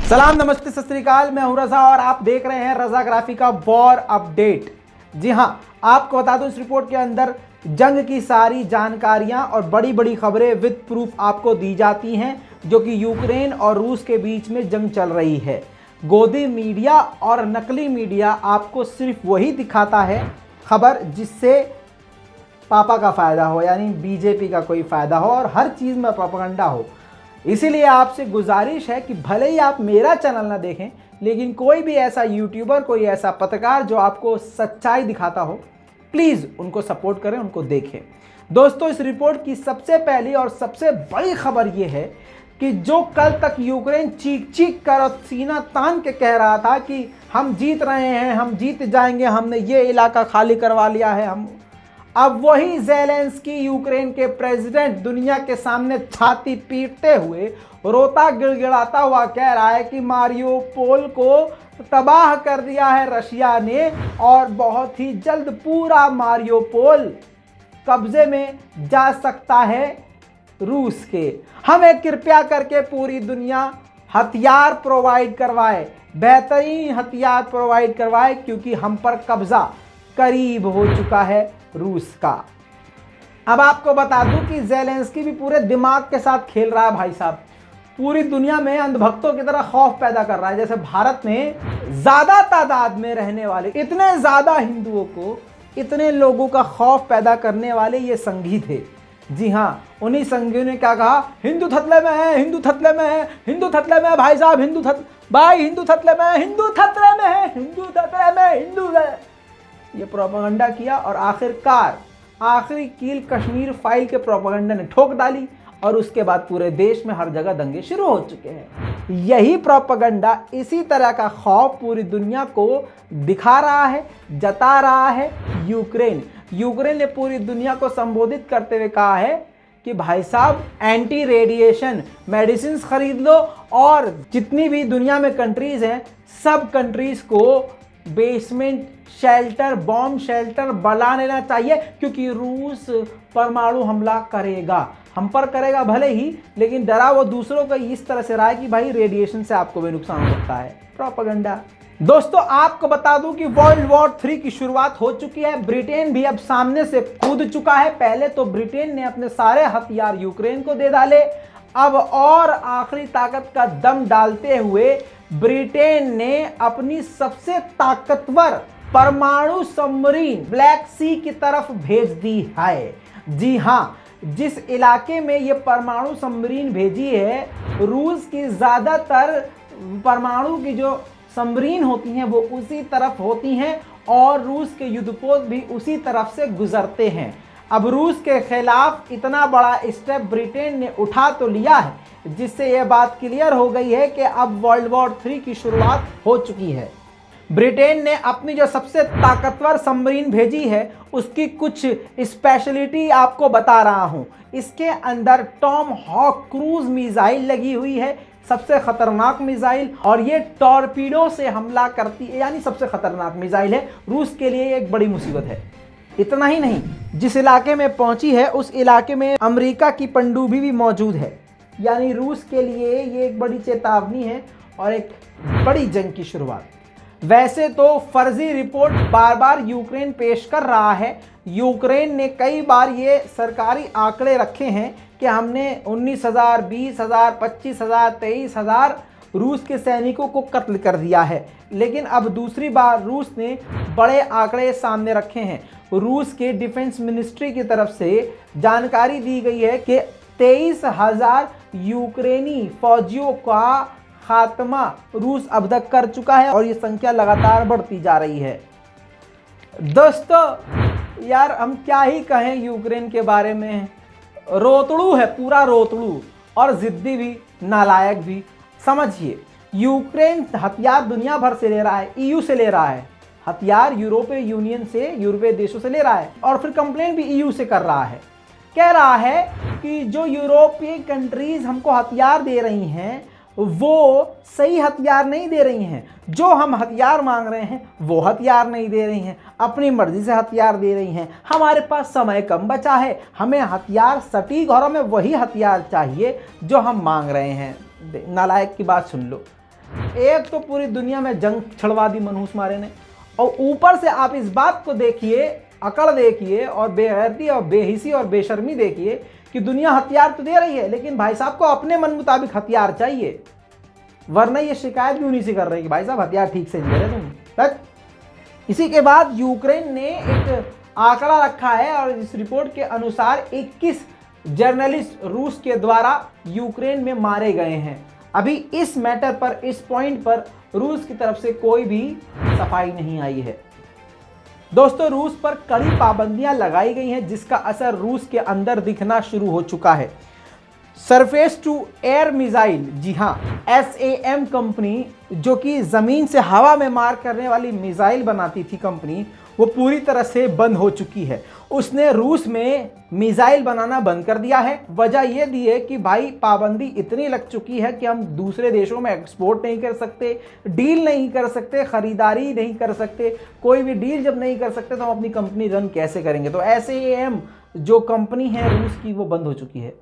सलाम, नमस्ते, सत श्री अकाल। मैं हूं रजा और आप देख रहे हैं रजाग्राफी का वॉर अपडेट। जी हां, आपको बता दूं इस रिपोर्ट के अंदर जंग की सारी जानकारियां और बड़ी बड़ी खबरें विद प्रूफ आपको दी जाती हैं, जो कि यूक्रेन और रूस के बीच में जंग चल रही है। गोदी मीडिया और नकली मीडिया आपको सिर्फ वही दिखाता है खबर जिससे पापा का फ़ायदा हो, यानी बीजेपी का कोई फ़ायदा हो और हर चीज़ में प्रोपेगेंडा हो। इसीलिए आपसे गुजारिश है कि भले ही आप मेरा चैनल ना देखें, लेकिन कोई भी ऐसा यूट्यूबर, कोई ऐसा पत्रकार जो आपको सच्चाई दिखाता हो, प्लीज़ उनको सपोर्ट करें, उनको देखें। दोस्तों, इस रिपोर्ट की सबसे पहली और सबसे बड़ी खबर ये है कि जो कल तक यूक्रेन चीख चीख कर और सीना तान के कह रहा था कि हम जीत रहे हैं, हम जीत जाएंगे, हमने ये इलाका खाली करवा लिया है, अब वही ज़ेलेंस्की यूक्रेन के प्रेसिडेंट दुनिया के सामने छाती पीटते हुए, रोता गिड़गिड़ाता हुआ कह रहा है कि मारियोपोल को तबाह कर दिया है रशिया ने और बहुत ही जल्द पूरा मारियोपोल कब्जे में जा सकता है रूस के। हमें कृपया करके पूरी दुनिया हथियार प्रोवाइड करवाए, बेहतरीन हथियार प्रोवाइड करवाए, क्योंकि हम पर कब्जा करीब हो चुका है रूस का। अब आपको बता दूं कि ज़ेलेंस्की भी पूरे दिमाग के साथ खेल रहा है भाई साहब। पूरी दुनिया में अंधभक्तों की तरह खौफ पैदा कर रहा है। जैसे भारत में ज्यादा तादाद में रहने वाले इतने ज्यादा हिंदुओं को, इतने लोगों का खौफ पैदा करने वाले ये संघी थे। जी हाँ, उन्हीं संघियों ने क्या कहा, हिंदू थतले में है, हिंदू थतले में है, हिंदू थतले में है भाई साहब, हिंदू थतले में है, हिंदू थतले में है, हिंदू थतले में, हिंदू। ये प्रोपेगेंडा किया और आखिरकार आखिरी कील कश्मीर फाइल के प्रोपेगेंडा ने ठोक डाली और उसके बाद पूरे देश में हर जगह दंगे शुरू हो चुके हैं। यही प्रोपेगेंडा, इसी तरह का खौफ पूरी दुनिया को दिखा रहा है, जता रहा है यूक्रेन ने पूरी दुनिया को संबोधित करते हुए कहा है कि भाई साहब, एंटी रेडिएशन मेडिसिन खरीद लो और जितनी भी दुनिया में कंट्रीज हैं, सब कंट्रीज को बेसमेंट शेल्टर, बॉम्ब शेल्टर बना लेना चाहिए, क्योंकि रूस परमाणु हमला करेगा, हम पर करेगा भले ही, लेकिन डरा वो दूसरों को इस तरह से रहा है कि भाई रेडिएशन से आपको भी नुकसान हो सकता है। प्रोपेगेंडा। दोस्तों, आपको बता दूं कि वर्ल्ड वॉर 3 की शुरुआत हो चुकी है। ब्रिटेन भी अब सामने से कूद चुका है। पहले तो ब्रिटेन ने अपने सारे हथियार यूक्रेन को दे डाले, अब और आखिरी ताकत का दम डालते हुए ब्रिटेन ने अपनी सबसे ताकतवर परमाणु सबमरीन ब्लैक सी की तरफ भेज दी है। जी हाँ, जिस इलाके में ये परमाणु सबमरीन भेजी है, रूस की ज़्यादातर परमाणु की जो सबमरीन होती हैं वो उसी तरफ होती हैं और रूस के युद्धपोत भी उसी तरफ से गुजरते हैं। अब रूस के खिलाफ इतना बड़ा स्टेप ब्रिटेन ने उठा तो लिया है, जिससे यह बात क्लियर हो गई है कि अब वर्ल्ड वॉर 3 की शुरुआत हो चुकी है। ब्रिटेन ने अपनी जो सबसे ताकतवर सबमरीन भेजी है, उसकी कुछ स्पेशलिटी आपको बता रहा हूं। इसके अंदर टॉम हॉक क्रूज मिसाइल लगी हुई है, सबसे खतरनाक मिसाइल, और ये टॉर्पीडो से हमला करती है, यानी सबसे खतरनाक मिसाइल है। रूस के लिए एक बड़ी मुसीबत है। इतना ही नहीं, जिस इलाके में पहुंची है उस इलाके में अमेरिका की पनडुब्बी भी मौजूद है, यानी रूस के लिए ये एक बड़ी चेतावनी है और एक बड़ी जंग की शुरुआत। वैसे तो फर्जी रिपोर्ट बार बार यूक्रेन पेश कर रहा है। यूक्रेन ने कई बार ये सरकारी आंकड़े रखे हैं कि हमने 19,000, 20,000, 25,000, 23,000 रूस के सैनिकों को कत्ल कर दिया है, लेकिन अब दूसरी बार रूस ने बड़े आंकड़े सामने रखे हैं। रूस के डिफेंस मिनिस्ट्री की तरफ से जानकारी दी गई है कि 23,000 यूक्रेनी फौजियों का खात्मा रूस अब तक कर चुका है और ये संख्या लगातार बढ़ती जा रही है। दोस्तों यार, हम क्या ही कहें यूक्रेन के बारे में। रोतड़ू है, पूरा रोतड़ू, और जिद्दी भी, नालायक भी। समझिए, यूक्रेन हथियार दुनिया भर से ले रहा है, ईयू से ले रहा है हथियार, यूरोपीय यूनियन से, यूरोपीय देशों से ले रहा है, और फिर कंप्लेन भी ईयू से कर रहा है। कह रहा है कि जो यूरोपीय कंट्रीज हमको हथियार दे रही हैं वो सही हथियार नहीं दे रही हैं, जो हम हथियार मांग रहे हैं वो हथियार नहीं दे रही हैं, अपनी मर्जी से हथियार दे रही हैं। हमारे पास समय कम बचा है, हमें हथियार सटीक और हमें वही हथियार चाहिए जो हम मांग रहे हैं। नालायक की बात सुन लो। एक तो पूरी दुनिया में जंग छड़वा दी मनहूस मारे ने, और ऊपर से आप इस बात को देखिए, अकड़ देखिए और बेगैरती और बेहिसी और बेशर्मी देखिए कि दुनिया हथियार तो दे रही है, लेकिन भाई साहब को अपने मन मुताबिक हथियार चाहिए, वरना ये शिकायत भी उन्हीं से कर रहे हैं कि भाई साहब हथियार ठीक से नहीं दे रहे तुम तक। इसी के बाद यूक्रेन ने एक आंकड़ा रखा है और इस रिपोर्ट के अनुसार 21 जर्नलिस्ट रूस के द्वारा यूक्रेन में मारे गए हैं। अभी इस मैटर पर, इस पॉइंट पर रूस की तरफ से कोई भी सफाई नहीं आई है। दोस्तों, रूस पर कड़ी पाबंदियां लगाई गई हैं जिसका असर रूस के अंदर दिखना शुरू हो चुका है। सरफेस टू एयर मिसाइल, जी हां, SAM कंपनी जो कि जमीन से हवा में मार करने वाली मिसाइल बनाती थी कंपनी, वो पूरी तरह से बंद हो चुकी है। उसने रूस में मिसाइल बनाना बंद कर दिया है। वजह यह दी है कि भाई पाबंदी इतनी लग चुकी है कि हम दूसरे देशों में एक्सपोर्ट नहीं कर सकते, डील नहीं कर सकते, खरीदारी नहीं कर सकते। कोई भी डील जब नहीं कर सकते तो हम अपनी कंपनी रन कैसे करेंगे। तो SAM जो कंपनी है रूस की, वो बंद हो चुकी है।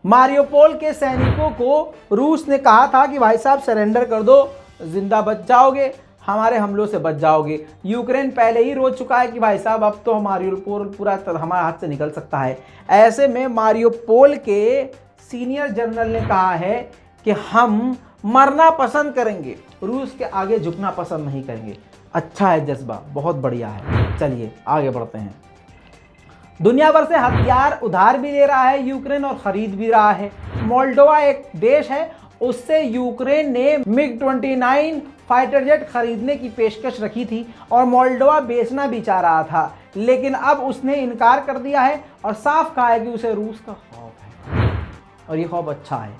मारियोपोल के सैनिकों को रूस ने कहा था कि भाई साहब सरेंडर कर दो, जिंदा बच जाओगे, हमारे हमलों से बच जाओगे। यूक्रेन पहले ही रो चुका है कि भाई साहब अब तो मारियोपोल पूरा हमारे हाथ से निकल सकता है। ऐसे में मारियोपोल के सीनियर जनरल ने कहा है कि हम मरना पसंद करेंगे, रूस के आगे झुकना पसंद नहीं करेंगे। अच्छा है जज्बा, बहुत बढ़िया है। चलिए आगे बढ़ते हैं। दुनिया भर से हथियार उधार भी ले रहा है यूक्रेन और खरीद भी रहा है। मोल्डोवा एक देश है, उससे यूक्रेन ने MiG-29 फाइटर जेट खरीदने की पेशकश रखी थी और मोल्डोवा बेचना भी चाह रहा था, लेकिन अब उसने इनकार कर दिया है और साफ कहा है कि उसे रूस का खौफ है और ये खौफ अच्छा है।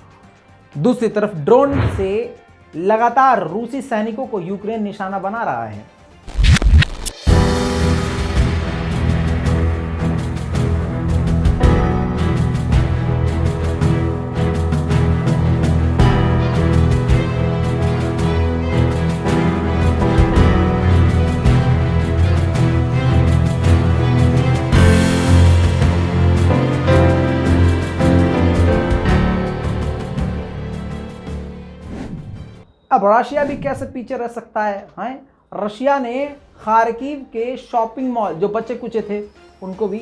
दूसरी तरफ ड्रोन से लगातार रूसी सैनिकों को यूक्रेन निशाना बना रहा है। अब रशिया भी कैसे पीछे रह सकता है, हैं? रशिया ने खार्किव के शॉपिंग मॉल जो बचे कुचे थे उनको भी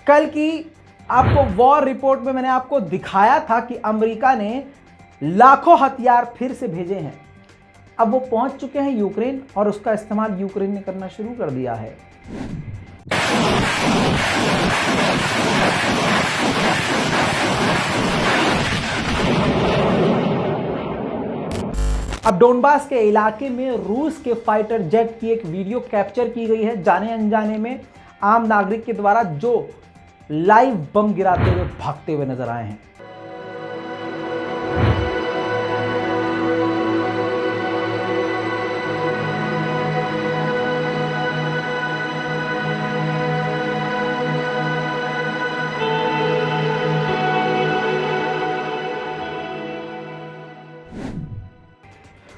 कल की आपको वॉर रिपोर्ट में मैंने आपको दिखाया था कि अमेरिका ने लाखों हथियार फिर से भेजे हैं। अब वो पहुंच चुके हैं यूक्रेन और उसका इस्तेमाल यूक्रेन ने करना शुरू कर दिया है। अब डोनबास के इलाके में रूस के फाइटर जेट की एक वीडियो कैप्चर की गई है, जाने अनजाने में आम नागरिक के द्वारा, जो लाइव बम गिराते हुए भागते हुए नजर आए हैं।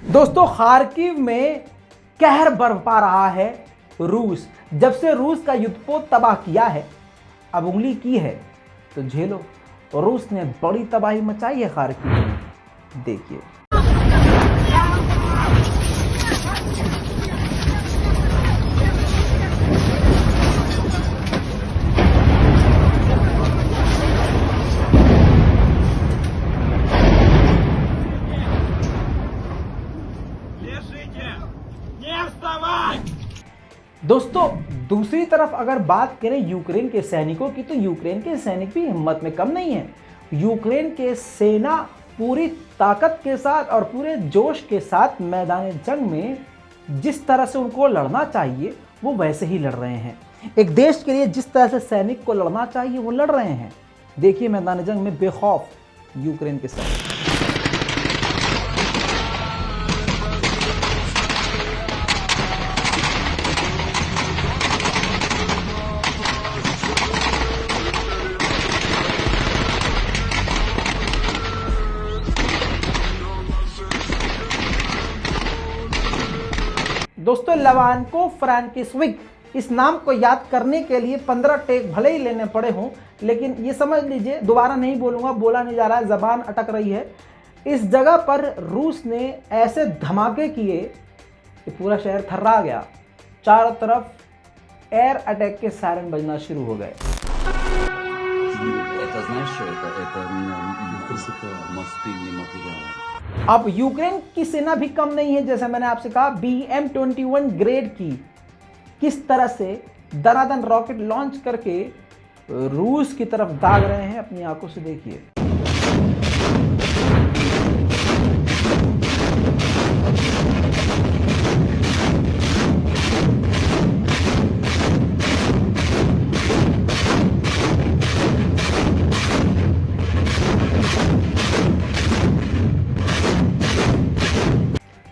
दोस्तों, खार्किव में कहर बरपा रहा है रूस। जब से रूस का युद्धपोत तबाह किया है, अब उंगली की है तो झेलो। रूस ने बड़ी तबाही मचाई है खार्किव में, देखिए। दोस्तों, दूसरी तरफ अगर बात करें यूक्रेन के सैनिकों की, तो यूक्रेन के सैनिक भी हिम्मत में कम नहीं है। यूक्रेन के सेना पूरी ताकत के साथ और पूरे जोश के साथ मैदान जंग में जिस तरह से उनको लड़ना चाहिए वो वैसे ही लड़ रहे हैं। एक देश के लिए जिस तरह से सैनिक को लड़ना चाहिए वो लड़ रहे हैं। देखिए मैदान जंग में बेखौफ यूक्रेन के सैनिक। दोस्तों लवान्को फ्रांकिसविक इस नाम को याद करने के लिए 15 टेक भले ही लेने पड़े हों, लेकिन ये समझ लीजिए, दोबारा नहीं बोलूँगा, बोला नहीं जा रहा है, ज़बान अटक रही है। इस जगह पर रूस ने ऐसे धमाके किए कि पूरा शहर थर्रा गया। चारों तरफ एयर अटैक के सायरन बजना शुरू हो गए। अब यूक्रेन की सेना भी कम नहीं है, जैसे मैंने आपसे कहा, BM-21 ग्रेड की किस तरह से दनादन रॉकेट लॉन्च करके रूस की तरफ दाग रहे हैं, अपनी आंखों से देखिए।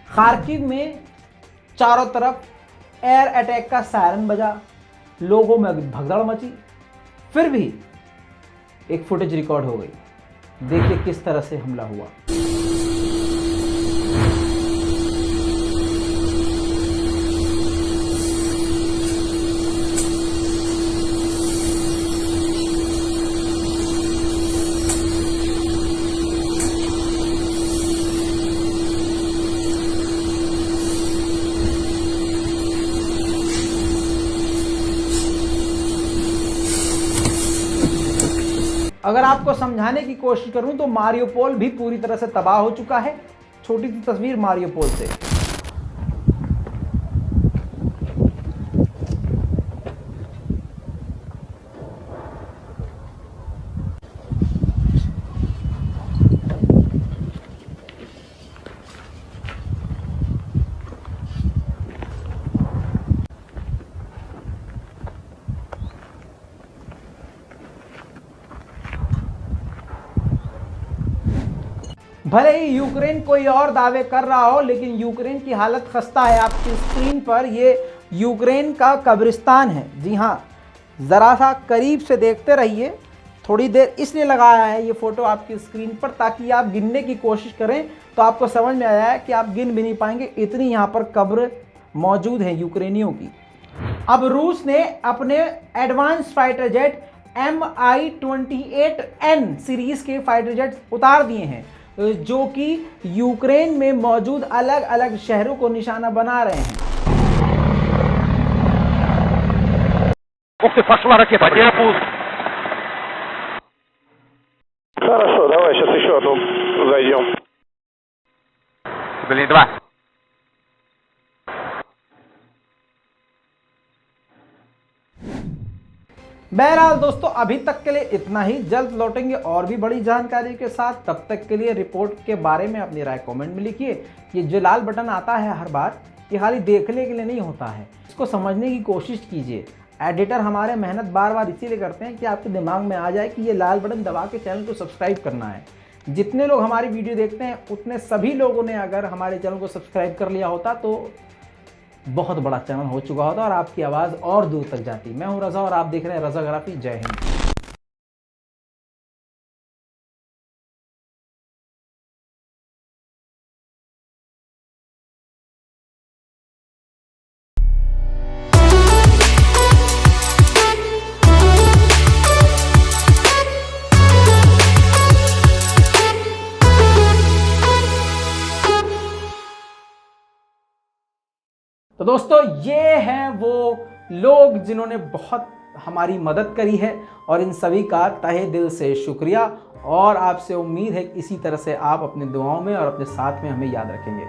खार्किव में चारों तरफ एयर अटैक का सायरन बजा, लोगों में भगदड़ मची, फिर भी एक फुटेज रिकॉर्ड हो गई। देखिए किस तरह से हमला हुआ। अगर आपको समझाने की कोशिश करूं तो मारियोपोल भी पूरी तरह से तबाह हो चुका है। छोटी सी तस्वीर मारियोपोल से। भले ही यूक्रेन कोई और दावे कर रहा हो, लेकिन यूक्रेन की हालत खस्ता है। आपकी स्क्रीन पर ये यूक्रेन का कब्रिस्तान है। जी हाँ, ज़रा सा करीब से देखते रहिए। थोड़ी देर इसलिए लगाया है ये फ़ोटो आपकी स्क्रीन पर, ताकि आप गिनने की कोशिश करें तो आपको समझ में आया है कि आप गिन भी नहीं पाएंगे, इतनी यहाँ पर कब्र मौजूद है यूक्रेनियों की। अब रूस ने अपने advance fighter jet Mi-28N series के फाइटर जेट उतार दिए हैं, जो कि यूक्रेन में मौजूद अलग अलग शहरों को निशाना बना रहे हैं। Пошла ракета, Диапуз. Хорошо, давай сейчас еще одну зайдем. Блин, 2. बहरहाल दोस्तों, अभी तक के लिए इतना ही। जल्द लौटेंगे और भी बड़ी जानकारी के साथ। तब तक के लिए रिपोर्ट के बारे में अपनी राय कमेंट में लिखिए। ये जो लाल बटन आता है हर बार, ये खाली देखने के लिए नहीं होता है, इसको समझने की कोशिश कीजिए। एडिटर हमारे मेहनत बार बार इसीलिए करते हैं कि आपके दिमाग में आ जाए कि ये लाल बटन दबा के चैनल को सब्सक्राइब करना है। जितने लोग हमारी वीडियो देखते हैं, उतने सभी लोगों ने अगर हमारे चैनल को सब्सक्राइब कर लिया होता तो बहुत बड़ा चैनल हो चुका होता और आपकी आवाज़ और दूर तक जाती। मैं हूं रज़ा और आप देख रहे हैं रज़ाग्राफी। जय हिंद। तो दोस्तों, ये हैं वो लोग जिन्होंने बहुत हमारी मदद करी है, और इन सभी का तहे दिल से शुक्रिया। और आपसे उम्मीद है कि इसी तरह से आप अपनी दुआओं में और अपने साथ में हमें याद रखेंगे।